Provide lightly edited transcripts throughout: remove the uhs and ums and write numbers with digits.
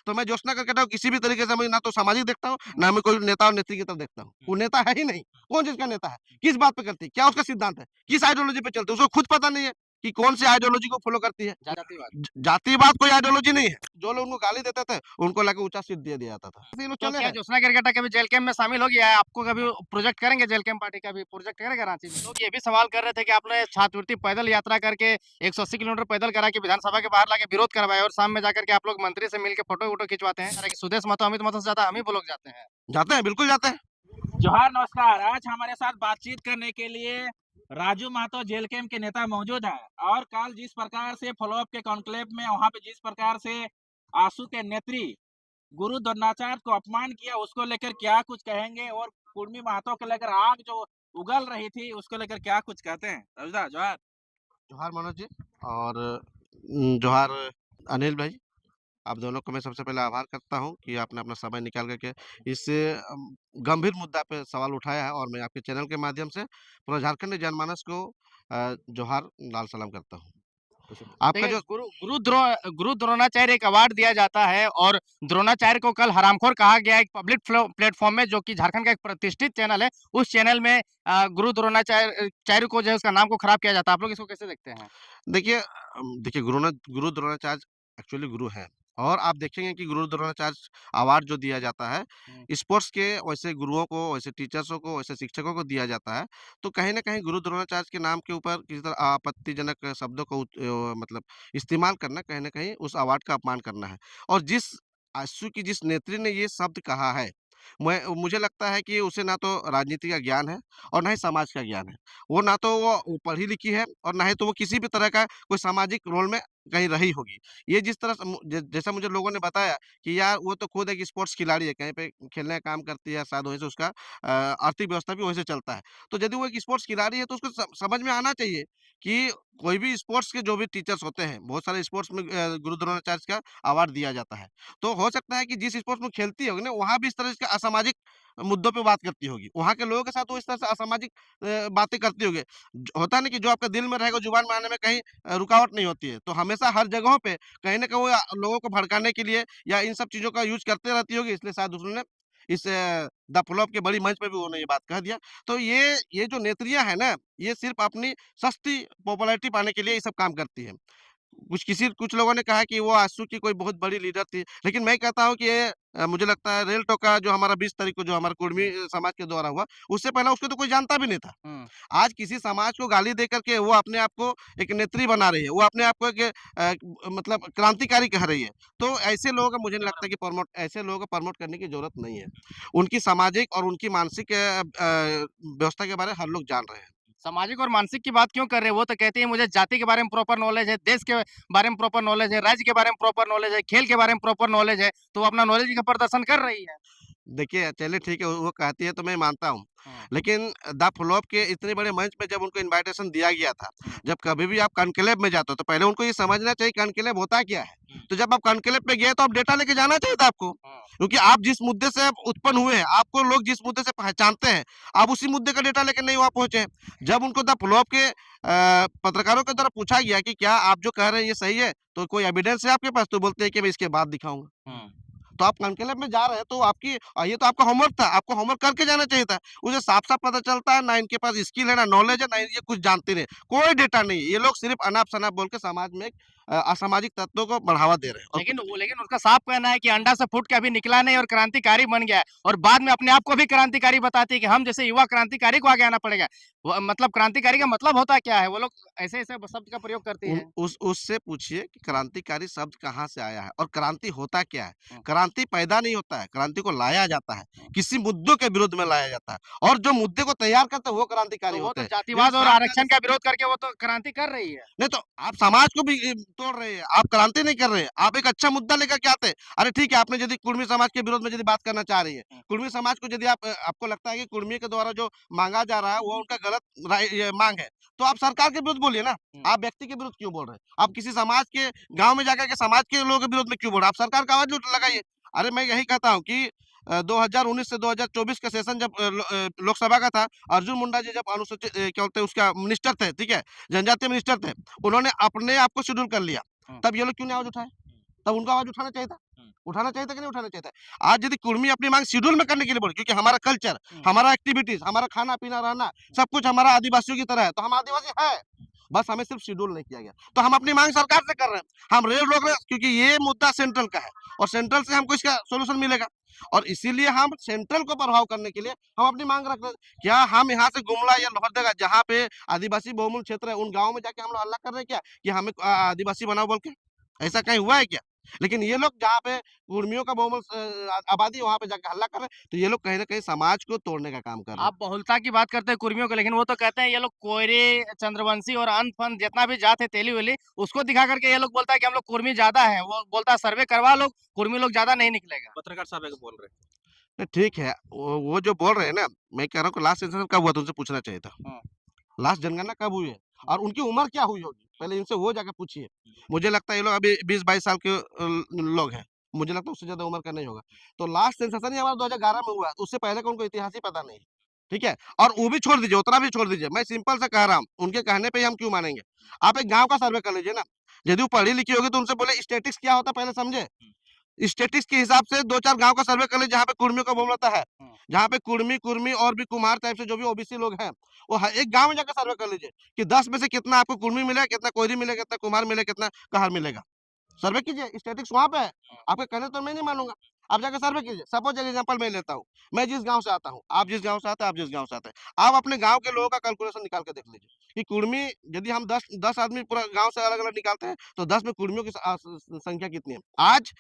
तो मैं ज्योत्सना करकट को किसी भी तरीके से मैं ना तो सामाजिक देखता हूँ, ना मैं कोई नेता और नेत्री की तरफ देखता हूँ। वो नेता है ही नहीं। कौन चीज़ का नेता है? किस बात पे करती है? क्या उसका सिद्धांत है? किस आइडियोलॉजी पे चलती है? उसको खुद पता नहीं है कि कौन सी आइडियोलॉजी को फॉलो करती है। जातिवाद। जातिवाद कोई आइडियोलॉजी नहीं है। जो लोग उनको गाली देते थे, उनको लाके ऊँचा सीट दे दिया जाता था। ये लोग तो चले क्या हैं। ज्योत्सना केरकेटा कभी जेल कैंप में शामिल हो गया है? आपको कभी प्रोजेक्ट करेंगे जेल कैंप पार्टी का भी प्रोजेक्ट करेगा रांची में? लोग ये भी सवाल कर रहे थे कि आपने छात्रवृत्ति पैदल यात्रा करके 180 किलोमीटर पैदल करा के विधानसभा के बाहर लाके विरोध करवाया और शाम में जाकर के आप लोग मंत्री से मिल के फोटो-वोटो खिंचवाते हैं। अरे कि सुदेश महतो, अमित महतो से ज़्यादा हम ही लोग जाते हैं। जाते हैं, बिल्कुल जाते हैं। जोहार, नमस्कार। आज हमारे साथ बातचीत करने के लिए राजू महतो जेल कैंप के नेता मौजूद हैं और कल जिस प्रकार से फॉलोअप के कॉन्क्लेव में वहां पे जिस प्रकार से आंसू के नेत्री गुरु द्रोणाचार्य को अपमान किया, उसको लेकर क्या कुछ कहेंगे और कुर्मी महतो को लेकर आग जो उगल रही थी उसको लेकर क्या कुछ कहते हैं? रविदा जोहार। जोहार मनोज जी और जोहार अनिल भाई। आप दोनों को मैं सबसे पहले आभार करता हूँ कि आपने अपना समय निकाल कर के इस गंभीर मुद्दा पे सवाल उठाया है और मैं आपके चैनल के माध्यम से पूरा झारखंडी जनमानस को जोहार लाल सलाम करता हूँ। आपका देखिए जो गुरु द्रोणाचार्य एक अवार्ड दिया जाता है और द्रोणाचार्य को कल हरामखोर कहा गया एक पब्लिक प्लेटफॉर्म में, जो कि झारखंड का एक प्रतिष्ठित चैनल है। उस चैनल में गुरु द्रोणाचार्य चार्य को जो है उसका नाम को खराब किया जाता है। आप लोग इसको कैसे देखते हैं? देखिए देखिए गुरु द्रोणाचार्य एक्चुअली गुरु हैं और आप देखेंगे कि गुरु द्रोणाचार्य अवार्ड जो दिया जाता है हुँ। स्पोर्ट्स के वैसे गुरुओं को, वैसे टीचर्सों को, वैसे शिक्षकों को दिया जाता है। तो कहीं न कहीं गुरु द्रोणाचार्य के नाम के ऊपर किसी तरह आपत्तिजनक शब्दों को मतलब इस्तेमाल करना कहीं न कहीं उस अवार्ड का अपमान करना है। और जिस आशु की जिस नेत्री ने ये शब्द कहा है, मुझे लगता है कि उसे ना तो राजनीति का ज्ञान है और ना ही समाज का ज्ञान है। वो ना तो वो पढ़ी-लिखी है और ना ही तो वो किसी भी तरह का कोई सामाजिक रोल में कहीं रही होगी। ये जिस तरह से जैसा मुझे लोगों ने बताया कि यार वो तो खुद एक स्पोर्ट्स खिलाड़ी है, कहीं पे खेलने का काम करती है, शायद वहीं से उसका आर्थिक व्यवस्था भी वहीं से चलता है। तो यदि वो एक स्पोर्ट्स खिलाड़ी है तो उसको समझ में आना चाहिए कि कोई भी स्पोर्ट्स के जो भी टीचर्स होते हैं, बहुत सारे स्पोर्ट्स में गुरु द्रोणाचार्य का अवार्ड दिया जाता है। तो हो सकता है कि जिस स्पोर्ट्स में खेलती होगी ना, वहाँ भी इस तरह के असामाजिक मुद्दों पे बात करती होगी। वहाँ के लोगों के साथ वो इस तरह से असामाजिक बातें करती होगी। होता है ना कि जो आपके दिल में रहेगा, जुबान में आने में कहीं रुकावट नहीं होती है। तो हमेशा हर जगहों पे कहीं न कहीं वो लोगों को भड़काने के लिए या इन सब चीज़ों का यूज़ करते रहती होगी, इसलिए शायद उन्होंने इस द फ्लॉप के बड़ी मंच पे भी उन्होंने ये बात कह दिया। तो ये जो नेत्रियाँ हैं ना, ये सिर्फ़ अपनी सस्ती पॉपुलैरिटी पाने के लिए ये सब काम करती हैं। कुछ लोगों ने कहा कि वो आजसू की कोई बहुत बड़ी लीडर थी। लेकिन मैं कहता हूँ कि ये मुझे लगता है रेल टोका जो हमारा 20 तारीख को जो हमारा कुर्मी हुँ, समाज के द्वारा हुआ, उससे पहले उसको तो कोई जानता भी नहीं था। हुँ। आज किसी समाज को गाली दे कर के वो अपने आप को एक नेत्री बना रही है। वो अपने आप को एक मतलब क्रांतिकारी कह रही है। तो ऐसे लोगों को मुझे नहीं लगता कि ऐसे लोगों को प्रमोट करने की ज़रूरत नहीं है। उनकी सामाजिक और उनकी मानसिक व्यवस्था के बारे में हर लोग जान रहे हैं। सामाजिक और मानसिक की बात क्यों कर रहे हैं? वो तो कहते हैं मुझे जाति के बारे में प्रॉपर नॉलेज है, देश के बारे में प्रॉपर नॉलेज है, राज्य के बारे में प्रॉपर नॉलेज है, खेल के बारे में प्रॉपर नॉलेज है, तो वो अपना नॉलेज का प्रदर्शन कर रही है। देखिए, चलिए ठीक है, वो कहती है तो मैं मानता हूँ। हुँ, लेकिन द फ्लॉप के इतने बड़े मंच पे जब उनको इन्विटेशन दिया गया था, हुँ, जब कभी भी आप कॉन्क्लेव में जाते हो, तो पहले उनको ये समझना चाहिए कॉन्क्लेव होता क्या है? हुँ, तो जब आप कॉन्क्लेव पे गए, तो आप डेटा लेके जाना चाहिए था आपको। हुँ। क्योंकि आप जिस मुद्दे से आप उत्पन्न हुए हैं, आपको लोग जिस मुद्दे से पहचानते हैं, आप उसी मुद्दे का डेटा लेके नहीं वहाँ पहुँचे हैं। जब उनको द फ्लॉप के पत्रकारों के द्वारा पूछा गया कि क्या आप जो कह रहे हैं ये सही है? तो कोई एविडेंस है आपके पास? तो बोलते हैं कि मैं इसके बाद दिखाऊँगा। हुँ। तो आप कॉन्क्लेव में जा रहे हैं तो आपकी ये तो आपका होमवर्क था, आपको होमवर्क करके जाना चाहिए था। उसे साफ-साफ पता चलता है ना इनके पास स्किल है, ना नॉलेज है, ना ये कुछ जानते नहीं। कोई डेटा नहीं है। ये लोग सिर्फ़ अनाप-शनाप बोल के समाज में एक असामाजिक तत्वों को बढ़ावा दे रहे हैं और कुछ नहीं। लेकिन उसका साफ कहना है कि अंडा से फूट के अभी निकला नहीं और क्रांतिकारी बन गया है और बाद में अपने आप को भी क्रांतिकारी बताती है कि हम जैसे युवा क्रांतिकारी को आगे आना पड़ेगा। वो मतलब क्रांतिकारी का मतलब होता क्या है? वो लोग ऐसे-ऐसे शब्द का प्रयोग करती उन है। उस उससे पूछिए कि क्रांतिकारी शब्द कहाँ से आया है और क्रांति होता क्या है? हुँ, क्रांति पैदा नहीं होता है, क्रांति को लाया जाता है। हुँ। किसी मुद्दों के विरुद्ध में लाया जाता है और जो मुद्दे को तैयार करते हैं वो क्रांतिकारी तो वो होते तो हैं। ये जातिवाद और साफ आरक्षण का कहने विरोध करके वो तो क्रांति कर रही है। नहीं तो आप समाज को भी तोड़ रहे हैं, आप क्रांति नहीं कर रहे हैं, आप एक अच्छा मुद्दा लेकर के आते हैं। अरे ठीक है, आपने यदि कुर्मी समाज के विरोध में यदि बात करना चाह रही है, हुँ, कुर्मी समाज को यदि आपको लगता है कि कुर्मी के द्वारा जो माँगा जा रहा है, वो उनका गलत ये माँग है, तो आप सरकार के विरुद्ध बोलिए ना, हुँ, आप व्यक्ति के विरुद्ध क्यों बोल रहे हैं? आप किसी समाज के गाँव में जाकर के समाज के लोगों के विरोध में क्यों बोल रहे हैं? आप सरकार का आवाज़ लगाइए। अरे मैं यही कहता हूँ कि 2019 से 2024 का सेशन जब लोकसभा का था, अर्जुन मुंडा जी जब अनुसूचित क्या बोलते हैं उसका मिनिस्टर थे, ठीक है? जनजातीय मिनिस्टर थे, उन्होंने अपने आप को शेड्यूल कर लिया। हुँ, तब ये लोग क्यों नहीं आवाज़ उठाए? हुँ, तब उनको आवाज़ उठाना चाहिए था। हुँ। उठाना चाहिए था कि नहीं उठाना चाहिए था? आज यदि कुर्मी अपनी मांग शेड्यूल में करने के लिए बोले, क्योंकि हमारा कल्चर, हमारा एक्टिविटीज, हमारा खाना पीना रहना सब कुछ हमारा आदिवासियों की तरह है, तो हम आदिवासी है, बस हमें सिर्फ शेड्यूल नहीं किया गया। तो हम अपनी मांग सरकार से कर रहे हैं, हम रेल रोक रहे हैं, क्योंकि ये मुद्दा सेंट्रल का है और सेंट्रल से हमको इसका सोल्यूशन मिलेगा, और इसीलिए हम सेंट्रल को प्रभाव करने के लिए हम अपनी मांग रख रहे हैं। क्या हम यहाँ से गुमला या लोहरदगा जहाँ पे आदिवासी बहुमूल क्षेत्र है, उन गाँव में जाके हम लोग हल्ला कर रहे हैं क्या कि हमें आदिवासी बनाओ बोल के? ऐसा कहीं हुआ है क्या? लेकिन ये लोग जहाँ पे कुर्मियों का बहुमूल आबादी है, वहाँ पे जाके हल्ला कर रहे हैं, तो ये लोग कहीं न कहीं समाज को तोड़ने का काम कर रहे हैं। आप बहुलता की बात करते हैं कुर्मियों की, लेकिन वो तो कहते हैं ये लोग कोयरे, चंद्रवंशी और अन-फन जितना भी जात है तेली-वेली, उसको दिखा करके ये लोग बोलता है कि हम लोग कुर्मी ज़्यादा हैं। वो बोलता है सर्वे करवा लो, कुर्मी लोग ज़्यादा नहीं निकलेगा। पत्रकार साहब आगे बोल रहे हैं। नहीं, ठीक है, वो जो बोल रहे हैं ना, मैं कह रहा हूँ कि लास्ट सेंसस कब हुआ था, उनसे पूछना चाहिए था। हाँ। लास्ट जनगणना कब हुई है और उनकी उम्र क्या हुई होगी? पहले इनसे वो जाके पूछिए। मुझे लगता है ये लोग अभी 20-22 साल के लोग हैं। मुझे लगता है उससे ज़्यादा उम्र का नहीं होगा। तो लास्ट सेंसस ही हमारा 2011 में हुआ है, उससे पहले का उनको इतिहास ही पता नहीं है। ठीक है? और वो भी छोड़ दीजिए, उतना भी छोड़ दीजिए। मैं सिंपल सा कह रहा हूँ, उनके कहने पे ही हम क्यों मानेंगे? आप एक गाँव का सर्वे कर लीजिए ना। यदि वो पढ़ी-लिखी होगी तो उनसे बोले स्टैटिस्टिक्स क्या होता है पहले समझे? स्टैटिस्टिक्स के हिसाब से 2-4 गाँव का सर्वे कर लीजिए जहाँ पे कुर्मियों का बहुमत रहता है। हाँ। जहाँ पे कुर्मी और भी कुम्हार टाइप से जो भी ओबीसी लोग हैं, वो एक गाँव में जाकर सर्वे कर लीजिए कि 10 में से कितना आपको कुर्मी मिलेगा, कितना कोयरी मिलेगा, कितना कुम्हार मिलेगा, कितना कहार मिलेगा। सर्वे कीजिए, स्टैटिस्टिक्स वहाँ पे है। आपके कहने तो मैं नहीं मानूँगा। आप जाकर सर्वे कीजिए। सपोज़ एग्ज़ाम्पल मैं लेता हूँ। मैं जिस गाँव से आता हूँ, आप जिस गाँव से आते हैं, आप जिस गाँव से आते हैं। आप अपने गाँव के लोगों का कैलकुलेशन निकाल के देख लीजिए कि कुर्मी यदि हम 10 आदमी पूरा गाँव से अलग-अलग निकालते हैं, तो 10 में कुर्मियों की संख्या कितनी है? आज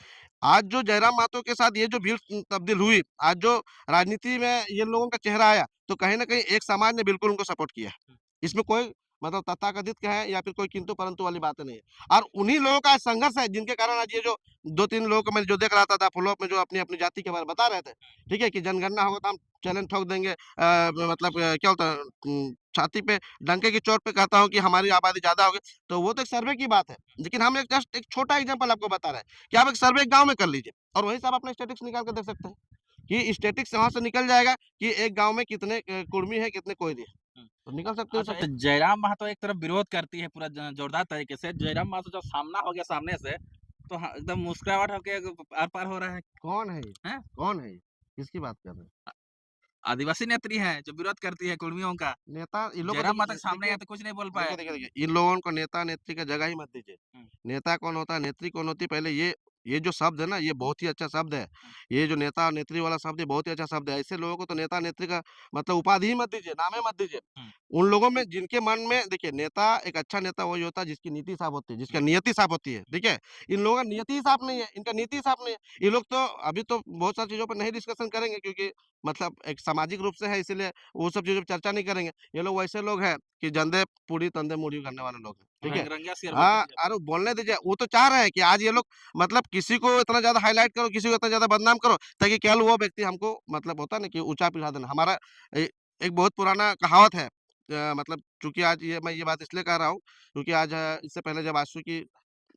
आज जो जयराम महतो के साथ ये जो भीड़ तब्दील हुई, आज जो राजनीति में ये लोगों का चेहरा आया, तो कहीं न कहीं एक समाज ने बिल्कुल उनको सपोर्ट किया है। इसमें कोई मतलब तथाकथित कहें या फिर कोई किंतु-परंतु वाली बात नहीं है। और उन्हीं लोगों का संघर्ष है जिनके कारण आज ये जो 2-3 लोगों को मैं जो देख रहा था फ़ॉलो-अप में जो अपनी-अपनी जाति के बारे में बता रहे थे, ठीक है? कि जनगणना होगा तो हम चैलेंज ठोक देंगे, मतलब क्या होता है, छाती पे डंके की चोट पे कहता हूँ कि हमारी आबादी ज़्यादा होगी, तो वो तो एक सर्वे की बात है। लेकिन हम एक जस्ट एक छोटा एग्ज़ाम्पल आपको बता रहे हैं कि आप एक सर्वे गाँव में कर लीजिए और वहीं से आप अपना स्टैटिस्टिक्स निकाल के देख सकते हैं कि स्टैटिस्टिक्स वहाँ से निकल जाएगा कि एक गाँव में कितने कुर्मी हैं, कितने कोयरी हैं। हुँ। तो निकल सकते हैं अच्छा, सब। जयराम महतो एक तरफ विरोध करती है पूरा जोरदार तरीके से। जयराम महतो जब सामना हो गया सामने से, तो एकदम मुस्कुराहट होके आर पार हो रहा है। कौन है ये? हैं? कौन है ये? किसकी बात कर रहे हैं? आदिवासी नेत्री है जो विरोध करती है कुर्मियों का। नेता इन लोग को जयराम महतो देखिए के सामने देखिए गए तो कुछ नहीं बोल देखिए पाए। देखिए देखिए, इन लोगों को नेता-नेत्री का जगह ही मत दीजिए। हुँ, नेता कौन होता है, नेत्री कौन होती है, पहले ये जो शब्द है ना, ये बहुत ही अच्छा शब्द है। हुँ, ये जो नेता और नेत्री वाला शब्द है, बहुत ही अच्छा शब्द है। ऐसे लोगों को तो नेता-नेत्री का मतलब उपाधि ही मत दीजिए, नाम ही मत दीजिए। हुँ, उन लोगों में जिनके मन में देखिए, नेता एक अच्छा नेता वही होता है जिसकी नीति साफ होती है, जिसका नियति साफ होती है, ठीक है? इन लोगों का नियति ही साफ नहीं है, इनका नीति साफ नहीं है। ये लोग तो अभी तो बहुत सारी चीज़ों पर नहीं डिस्कशन करेंगे, क्योंकि मतलब एक सामाजिक रूप से है, इसीलिए वो सब चीज़ों पे चर्चा नहीं करेंगे। ये लोग वैसे लोग हैं कि जंदे पूड़ी तंदे मुड़ी करने वाले लोग हैं, ठीक है? रंगिया शेर बोलते हाँ, थे। अरे बोलने दीजिए, वो तो चाह रहे हैं कि आज ये लोग मतलब किसी को इतना ज़्यादा हाइलाइट करो, किसी को इतना ज़्यादा बदनाम करो, ताकि कल वो व्यक्ति हमको मतलब होता है ना कि ऊँचा पिला देना। हमारा एक बहुत पुराना कहावत है, मतलब चूँकि आज ये मैं ये बात इसलिए कह रहा हूँ, क्योंकि आज इससे पहले जब आजसू की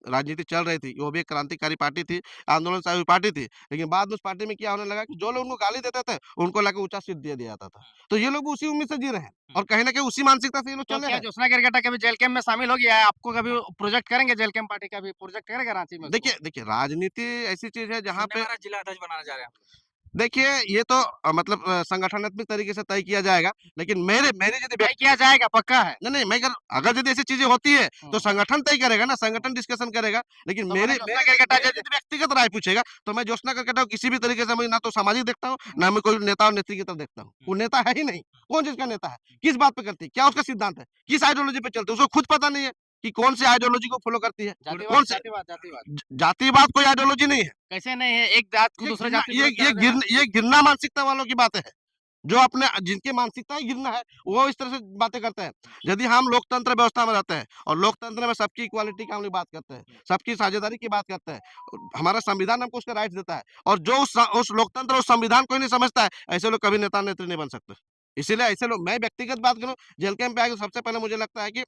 राजनीति चल रही थी, वो भी एक क्रांतिकारी पार्टी थी, आंदोलनकारी पार्टी थी। लेकिन बाद में उस पार्टी में क्या होने लगा कि जो लोग उनको गाली देते थे, उनको लाके ऊँचा सीट दे दिया जाता था। तो ये लोग भी उसी उम्मीद से जी रहे हैं हुँ। और कहीं न कहीं उसी मानसिकता से ये लोग तो चले क्या हैं। ज्योत्सना केरकेटा कभी जेल कैंप में शामिल हो गया है? आपको कभी प्रोजेक्ट करेंगे जेल कैंप पार्टी का भी प्रोजेक्ट करेगा रांची में उसको? देखिए राजनीति ऐसी चीज़ है जहाँ सुनने में पे आ रहा है जिला अध्यक्ष बनाने जा रहे हैं आप लोग। देखिए ये तो मतलब संगठनात्मक तरीके से तय किया जाएगा। लेकिन मेरे मेरी यदि तय किया जाएगा, पक्का है। नहीं, नहीं, मैं अगर यदि ऐसी चीज़ें होती है, तो हुँ, संगठन तय करेगा ना, हुँ। संगठन डिस्कशन करेगा। लेकिन तो माने मेरे ज्योत्सना मेरे केरकेटा मेरे यदि व्यक्तिगत राय पूछेगा, तो मैं ज्योत्सना करकेटा को किसी भी तरीके से मैं ना तो सामाजिक देखता हूँ, हुँ, ना मैं कोई नेता और नेत्री की तरफ देखता हूँ। वो हुँ, नेता है ही नहीं। कौन चीज़ का नेता है? किस बात पे करती है? क्या उसका सिद्धांत है? किस आइडियोलॉजी पे चलती है? उसको खुद पता नहीं है कि कौन सी आइडियोलॉजी को फॉलो करती है। जातिवाद कौन से जातिवाद जातिवाद। जातिवाद कोई आइडियोलॉजी नहीं है। कैसे नहीं है? एक जात को ये दूसरे घृणा जात से विरोध करा देना। ये घृणा मानसिकता वालों की बातें हैं। जो अपने जिनकी मानसिकता ही घृणा है, वो इस तरह से बातें करते हैं। यदि हम लोकतंत्र व्यवस्था में रहते हैं और लोकतंत्र में सबकी इक्वालिटी की हम लोग बात करते हैं, सबकी साझेदारी की बात करते हैं, हमारा संविधान हमको उसका राइट्स देता है और जो उस लोकतंत्र और संविधान को ही नहीं समझता है, ऐसे लोग कभी नेता-नेत्री नहीं बन सकते। इसीलिए ऐसे लोग मैं व्यक्तिगत बात करूँ, जेल कैंप पे आके सबसे पहले मुझे लगता है कि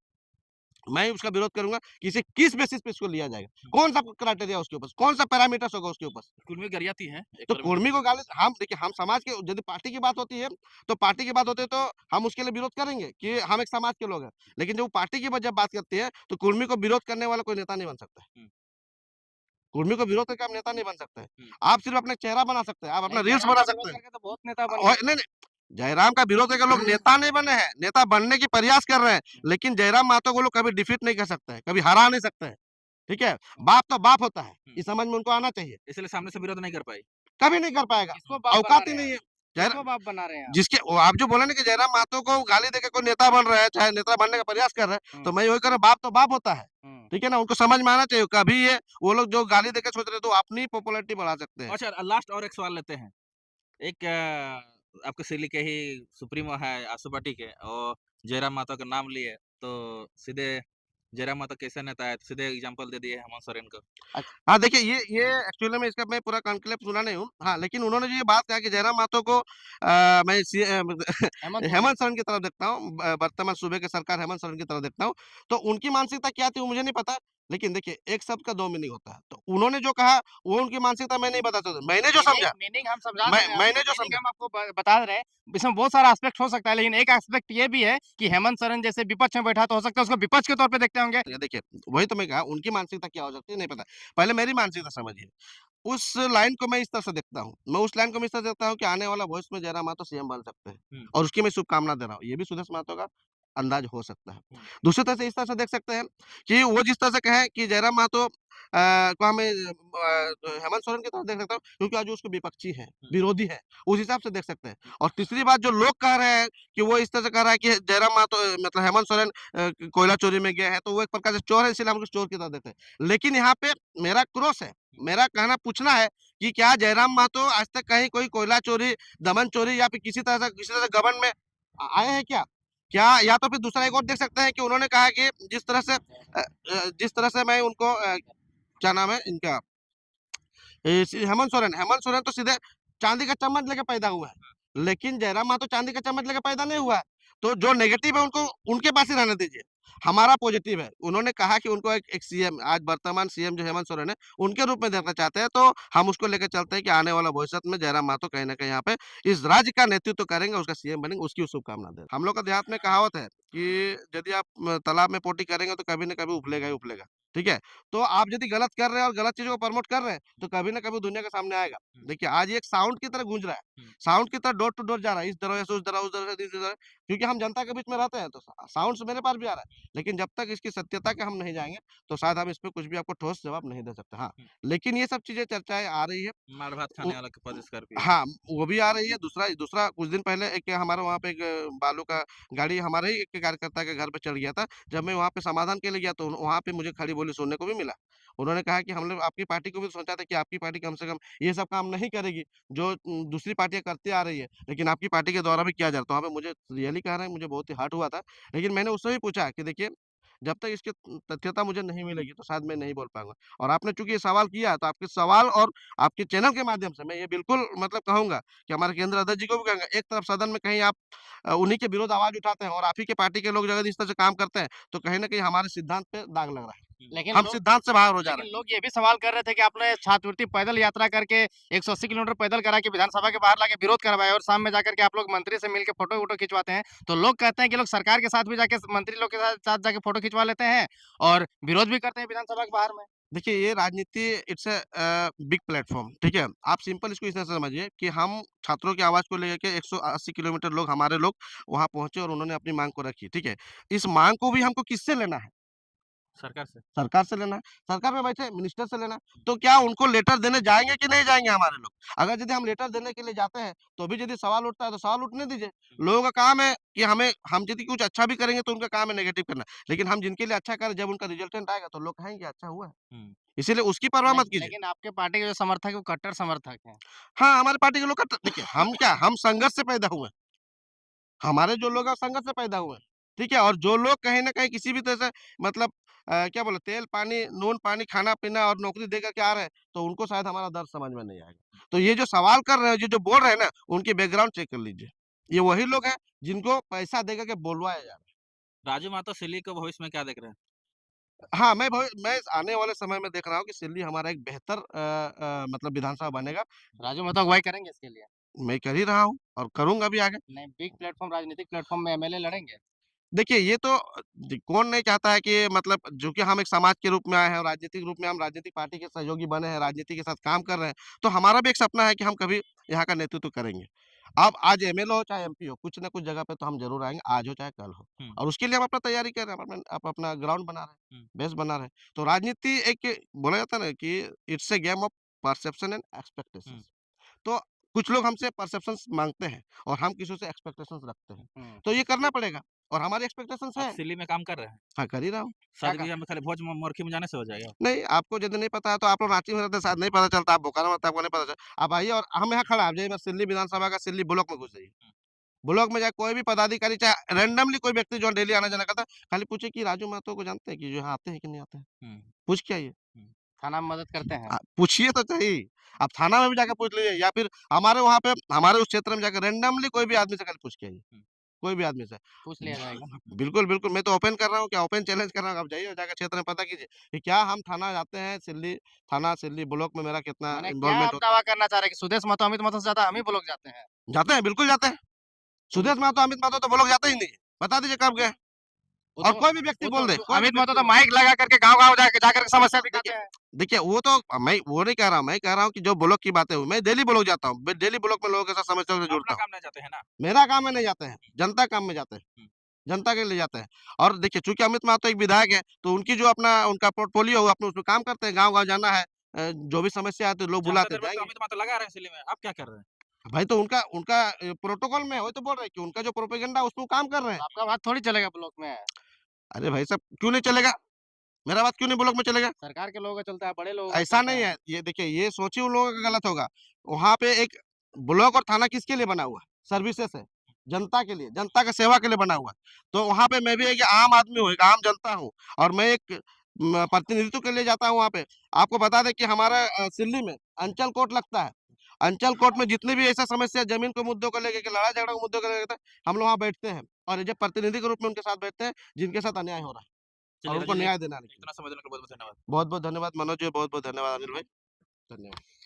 मैं उसका विरोध करूँगा कि इसे किस बेसिस पे इसको लिया जाएगा? कौन-सा क्राइटेरिया उसके ऊपर? कौन-सा पैरामीटर्स होगा उसके ऊपर? कुर्मी गरियाती हैं एक तो तरफ से। कुर्मी को गाली हम देखिए हम समाज के यदि पार्टी की बात होती है, तो पार्टी की बात होती है तो हम उसके लिए विरोध करेंगे कि हम एक समाज के लोग हैं। लेकिन जब वो पार्टी की जब बात करती है, तो कुर्मी को विरोध करने वाला कोई नेता नहीं बन सकता। हुँ। कुर्मी को विरोध करके आप नेता नहीं बन सकते। हुँ। आप सिर्फ़ अपना चेहरा बना सकते हैं, आप अपना नहीं, रील्स जयराम बना का सकते विरोध हैं। करके तो बहुत नेता बन और गए। नहीं, नहीं, जयराम का विरोध करके लोग नेता नहीं बने हैं, नेता बनने की प्रयास कर रहे हैं, लेकिन जयराम महतो को लोग कभी डिफीट नहीं कर सकते हैं, कभी हरा नहीं सकते हैं, ठीक है? हुँ, बाप तो बाप होता है, हुँ। ये समझ में उनको आना चाहिए, इसलिए सामने से विरोध नहीं कर पाई। कभी नहीं कर पाएगा, किसको बाप बना औकात ही रहे हैं नहीं आप? है। जयरा किसको बाप बना रहे हैं आप? जिसके वो आप जो बोले ना कि जयराम महतो को गाली देके कोई नेता बन रहा है, चाहे नेता बनने का प्रयास कर रहा है, तो हुँ, मैं वही कह रहा हूँ, बाप तो बाप होता है, हुँ। ठीक है ना? उनको समझ में आना चाहिए, कभी ये वो लोग जो गाली देके सोच रहे हैं, तो अपनी पॉपुलैरिटी बढ़ा सकते हैं। अच्छा लास्ट और एक सवाल लेते हैं। एक आपके सिली के ही सुप्रीमो है आसू पार्टी के और जयराम महतो का नाम लिए तो सीधे जयराम महतो कैसे नेता है? तो सीधे एग्जांपल दे दिए हेमंत सोरेन को। हाँ, देखिए ये एक्चुअली में इसका मैं पूरा कॉन्क्लेव सुना नहीं हूँ। हाँ, लेकिन उन्होंने जो ये बात कहा कि जयराम महतो को मैं हेमंत सोरेन। हेमंत सोरेन की तरफ देखता हूँ, वर्तमान सूबे के सरकार हेमंत सोरेन की तरफ देखता हूँ। तो उनकी मानसिकता क्या थी वो मुझे नहीं पता। लेकिन देखिए, एक शब्द का 2 मीनिंग होता है। तो उन्होंने जो कहा, वो उनकी मानसिकता मैं नहीं बता सकता। मैंने जो मीनिंग समझा, मीनिंग हम समझा दे रहे हैं मैंने आपको, जो मीनिंग समझा। हम आपको बता रहे हैं। इसमें बहुत सारा एस्पेक्ट हो सकता है, लेकिन एक एस्पेक्ट ये भी है कि हेमंत सोरेन जैसे विपक्ष में बैठा तो हो सकता है उसको विपक्ष के तौर पे देखते होंगे। ये देखिए, वही तो मैं कहा, उनकी मानसिकता क्या हो सकती है नहीं पता। पहले मेरी मानसिकता समझिए। उस लाइन को मैं इस तरह से देखता हूँ। मैं उस लाइन को मैं इस तरह से देखता हूँ कि आने वाला भविष्य में जयराम महतो सीएम बन सकते हैं हुँ, और उसकी मैं शुभकामना दे रहा हूँ। ये भी सुदेश महतो का अंदाज़ हो सकता है। हुँ, दूसरी तरह से इस तरह से देख सकते हैं कि वो जिस तरह से कहें कि जयराम महतो को हमें हेमंत सोरेन की तरफ देख सकता हूँ क्योंकि आज वो उसके विपक्षी हैं, हुँ, विरोधी हैं, उस हिसाब से देख सकते हैं। हुँ, और तीसरी बात जो लोग कह रहे हैं कि वो इस तरह से कह रहा है कि जयराम महतो मतलब हेमंत सोरेन कोयला चोरी में गए हैं, तो वो एक प्रकार से चोर है, इसलिए हम उसको चोर की तरह देखते हैं। लेकिन यहाँ पे मेरा क्रोश है, मेरा कहना पूछना है कि क्या जयराम महतो आज तक कहीं कोई कोयला चोरी, दमन चोरी या फिर किसी तरह से गबन में आए हैं क्या? क्या या तो फिर दूसरा एक और देख सकते हैं कि उन्होंने कहा कि जिस तरह से मैं उनको क्या नाम है इनका हेमंत सोरेन तो सीधे चांदी का चम्मच लेके पैदा हुआ है। लेकिन जयराम महतो चांदी का चम्मच लेके पैदा नहीं हुआ है। तो जो नेगेटिव है उनको उनके पास ही रहने दीजिए। हमारा पॉजिटिव है। उन्होंने कहा कि उनको एक सीएम आज वर्तमान सीएम जो हेमंत सोरेन है, उनके रूप में देखना चाहते हैं, तो हम उसको लेके चलते हैं कि आने वाला भविष्य में जयराम महतो कहीं न कहीं यहाँ पे इस राज्य का नेतृत्व करेंगे, उसका सीएम बनेंगे, उसकी शुभकामना दें। हम लोग का देहात में कहावत है कि यदि आप तालाब में पोटी करेंगे तो कभी न कभी उफलेगा ही उफलेगा। ठीक है? तो आप यदि गलत कर रहे हैं और गलत चीज़ों को प्रमोट कर रहे हैं, तो कभी न कभी दुनिया के सामने आएगा। हुँ, देखिए, आज ये एक साउंड की तरह गूंज रहा है। हुँ, साउंड की तरह डोर टू डोर जा रहा है। इस दरवाजे से उस दरवाजे, उस दरवाजे से इस दरवाजे, क्योंकि हम जनता के बीच में रहते हैं, तो साउंड्स मेरे पास भी आ रहा है। लेकिन जब तक इसकी सत्यता के हम नहीं जाएँगे, तो शायद हम इस पे कुछ भी आपको ठोस जवाब नहीं दे सकते। हाँ, हुँ। लेकिन ये सब चीज़ें चर्चाएँ आ रही है। मार भात उ खाने वाला के पद स्कॉर्पियो। हाँ, वो भी आ रही है। दूसरा दूसरा कुछ दिन पहले एक हमारे वहाँ पे एक बालू का गाड़ी हमारे ही एक कार्यकर्ता के घर पे चढ़ गया था। जब मैं वहाँ पे समाधान के लिए गया, तो वहाँ पे मुझे खड़ी बोली सुनने को भी मिला। उन्होंने कहा कि हम लोग आपकी पार्टी को भी सोचा था कि आपकी पार्टी कम से कम ये सब काम नहीं करेगी, जो दूसरी पार्टियाँ करती आ रही है, लेकिन आपकी पार्टी के द्वारा भी किया जा रहा है। तो वहाँ पे मुझे रियली कह रहे हैं, मुझे बहुत ही हर्ट हुआ था। लेकिन मैंने उससे भी पूछा कि देखिए, जब तक इसकी तथ्यता मुझे नहीं मिलेगी, तो शायद मैं नहीं बोल पाऊँगा। और आपने चूँकि ये सवाल किया, तो आपके सवाल और आपके चैनल के माध्यम से मैं ये बिल्कुल मतलब कहूँगा कि हमारे केंद्रीय अध्यक्ष जी को भी कहूँगा, एक तरफ सदन में कहीं आप उन्हीं के विरुद्ध आवाज़ उठाते हैं और आप ही के पार्टी के लोग अगर इस तरह से काम करते हैं, तो कहीं न कहीं हमारे सिद्धांत पे दाग लग रहा है। हुँ, लेकिन हम लोग सिद्धांत से बाहर हो जा लेकिन रहे हैं। लोग ये भी सवाल कर रहे थे कि आपने छात्रवृत्ति पैदल यात्रा करके 180 किलोमीटर पैदल करा के विधानसभा के बाहर लाके विरोध करवाया और शाम में जाकर के आप लोग मंत्री से मिलके फोटो-वोटो खिंचवाते हैं। तो लोग कहते हैं कि लोग सरकार के साथ भी जाके मंत्री लोग के साथ साथ जाके फोटो खिंचवा लेते हैं और विरोध भी करते हैं विधानसभा के बाहर में। देखिए, ये राजनीति इट्स बिग प्लेटफ़ॉर्म, ठीक है? आप सिंपल इसको इस तरह से समझिए कि हम छात्रों की आवाज़ को लेके 180 किलोमीटर लोग हमारे लोग वहाँ पहुँचे और उन्होंने अपनी माँग को रखी, ठीक है? इस माँग को भी हमको किससे लेना है? सरकार से। सरकार से लेना है, सरकार में बैठे मिनिस्टर से लेना है। तो क्या उनको लेटर देने जाएँगे कि नहीं जाएँगे हमारे लोग? अगर यदि हम लेटर देने के लिए जाते हैं, तो भी यदि सवाल उठता है, तो सवाल उठने दीजिए। हुँ, लोगों का काम है कि हम यदि कुछ अच्छा भी करेंगे, तो उनका काम है नेगेटिव करना। लेकिन हम जिनके लिए अच्छा करें, जब उनका रिजल्टेंट आएगा, तो लोग कहेंगे अच्छा हुआ है। हुँ। इसीलिए उसकी परवाह मत कीजिए। लेकिन आपके पार्टी के जो समर्थक हैं वो कट्टर समर्थक हैं। हाँ, हमारी पार्टी के लोग का देखिए, हम क्या, हम संघर्ष से पैदा हुए हैं। हमारे जो लोग हैं, संघर्ष से पैदा हुए हैं। ठीक है? और जो लोग कहीं न कहीं किसी भी तरह से मतलब क्या बोले तेल, पानी, नून, पानी, खाना-पीना और नौकरी दे कर के आ रहे हैं, तो उनको शायद हमारा दर्द समझ में नहीं आएगा। तो ये जो सवाल कर रहे हैं, ये जो बोल रहे हैं ना, उनकी बैकग्राउंड चेक कर लीजिए। ये वही लोग हैं, जिनको पैसा दे कर के बुलवाया जा रहा है। राजू महतो सिल्ली को भविष्य में क्या देख रहे हैं? हाँ, मैं इस आने वाले समय में देख रहा हूँ कि सिल्ली हमारा एक बेहतर मतलब विधानसभा बनेगा। राजू महतो अगुवाई करेंगे इसके लिए? मैं कर ही रहा हूँ और करूँगा भी आगे। नहीं, बिग प्लेटफ़ॉर्म राजनीतिक प्लेटफ़ॉर्म में एमएलए लड़ेंगे? देखिए, ये तो कौन नहीं चाहता है कि मतलब जो कि हम एक समाज के रूप में आए हैं और राजनीतिक रूप में हम राजनीतिक पार्टी के सहयोगी बने हैं, राजनीति के साथ काम कर रहे हैं, तो हमारा भी एक सपना है कि हम कभी यहाँ का नेतृत्व करेंगे। अब आज एमएलए हो चाहे एमपी हो, कुछ ना कुछ जगह पे तो हम ज़रूर आएँगे, आज हो चाहे कल हो। हुँ, और उसके लिए हम अपना तैयारी कर रहे हैं, अपना ग्राउंड बना रहे हैं, हुँ, बेस बना रहे हैं। तो राजनीति एक बोला जाता है ना कि it's a game of perception and hmm, expectations. तो कुछ लोग हमसे परसेप्शंस माँगते हैं और हम किसी से एक्सपेक्टेशंस रखते हैं। हुँ। तो ये करना पड़ेगा और हमारी एक्सपेक्टेशंस आप है। सिल्ली में काम कर रहे हैं? हाँ, कर ही रहा हूँ। क्या शादी काम? ब्याह में खाली भोज मरखी में जाने से हो जाएगा? नहीं, आपको यदि नहीं पता है तो आप लोग रांची में रहते हैं, शायद नहीं पता चलता, आप बोकारो में रहते हैं, आपको नहीं पता चला। आप आइए और हम यहाँ खड़ा है, आप जाइए बस सिल्ली विधानसभा का सिल्ली ब्लॉक में घुस जाइए। ब्लॉक में जाके कोई भी पदाधिकारी चाहे रैंडमली कोई व्यक्ति जो डेली आना-जाना करता है, खाली पूछिए कि राजू महतो को जानते हैं कि जो यहाँ आते हैं कि नहीं आते हैं? हुँ, पूछ के आइए। हुँ, थाना में मदद करते हैं। पूछिए तो सही। आप थाना में भी जाके पूछ लीजिए या फिर हमारे वहाँ पे हमारे उस क्षेत्र में जाके रैंडमली कोई भी आदमी से खाली पूछ के आइए। हुँ। कोई भी आदमी से। पूछ लिया जाएगा। बिल्कुल, बिल्कुल, मैं तो ओपन कर रहा हूँ, क्या ओपन चैलेंज कर रहा हूँ, आप जाइए जाकर क्षेत्र में पता कीजिए कि क्या हम थाना जाते हैं, सिल्ली थाना, सिल्ली ब्लॉक में मेरा कितना माने क्या इन्वॉल्वमेंट आप होता दावा करना चाह रहे हैं कि सुदेश महतो, अमित महतो से ज़्यादा हम ही वो लोग जाते हैं? है। जाते हैं, बिल्कुल जाते हैं। तो सुदेश महतो, अमित महतो तो वो लोग जाते ही नहीं है। बता दीजिए कब गए वो और तो कोई भी व्यक्ति वो बोल तो दे, कोई भी अमित महतो व्यक्ति तो बोल दे। माइक लगा करके गाँव-गाँव जाकर के समस्या दिखाते देखिए हैं। देखिए, वो तो मैं वो नहीं कह रहा हूँ, मैं कह रहा हूँ कि जो ब्लॉक की बातें हुई, मैं डेली ब्लॉक जाता हूँ। मैं डेली ब्लॉक में लोगों के साथ समस्याओं से अपना जुड़ता हूँ। काम नहीं जाते हैं ना? मेरा काम में नहीं जाते हैं, जनता काम में जाते हैं। हुँ, जनता के लिए जाते हैं। और देखिए चूँकि अमित महतो एक विधायक है, तो उनकी जो अपना उनका पोर्टफोलियो है, अपने उसमें काम करते हैं, गाँव-गाँव जाना है। जो भी समस्या आती है, लोग जनता बुलाते हैं, दरबार तो जाएँगे। अमित महतो लगा रहे हैं सिल्ली में, आप क्या कर रहे हैं? भाई तो उनका उनका प्रोटोकॉल में है, वही तो बोल रहे हैं कि उनका जो प्रोपेगेंडा है, उसमें वो काम कर रहे हैं। तो आपका बात थोड़ी चलेगा ब्लॉक में। अरे भाई साहब, क्यों नहीं चलेगा? मेरा बात क्यों नहीं ब्लॉक में चलेगा? सरकार के लोगों का चलता है, बड़े लोगों का ऐसा चलता नहीं है। है, ये देखिए ये सोच ही उन लोगों का गलत होगा। वहाँ पे एक ब्लॉक और थाना किसके लिए बना हुआ है? सर्विसेज़ है, जनता के लिए, जनता का सेवा के लिए बना हुआ है। तो वहाँ पे मैं भी एक आम आदमी हूँ, एक आम जनता हूँ और मैं एक प्रतिनिधित्व के लिए जाता हूँ वहाँ पे। आपको बता दें कि हमारा सिल्ली में अंचल कोर्ट लगता है। अंचल कोर्ट में जितनी भी ऐसा समस्या ज़मीन के मुद्दों को लेके, के लड़ाई-झगड़ा के मुद्दों को लेके हम लोग वहाँ बैठते हैं और एज़ अ प्रतिनिधि के रूप में उनके साथ बैठते हैं, जिनके साथ अन्याय हो रहा है और चलिए उनको राजू जी, न्याय दिलाने के लिए। इतना समय देने के लिए बहुत-बहुत धन्यवाद। बहुत-बहुत धन्यवाद मनोज जी, बहुत-बहुत धन्यवाद अनिल भाई। धन्यवाद।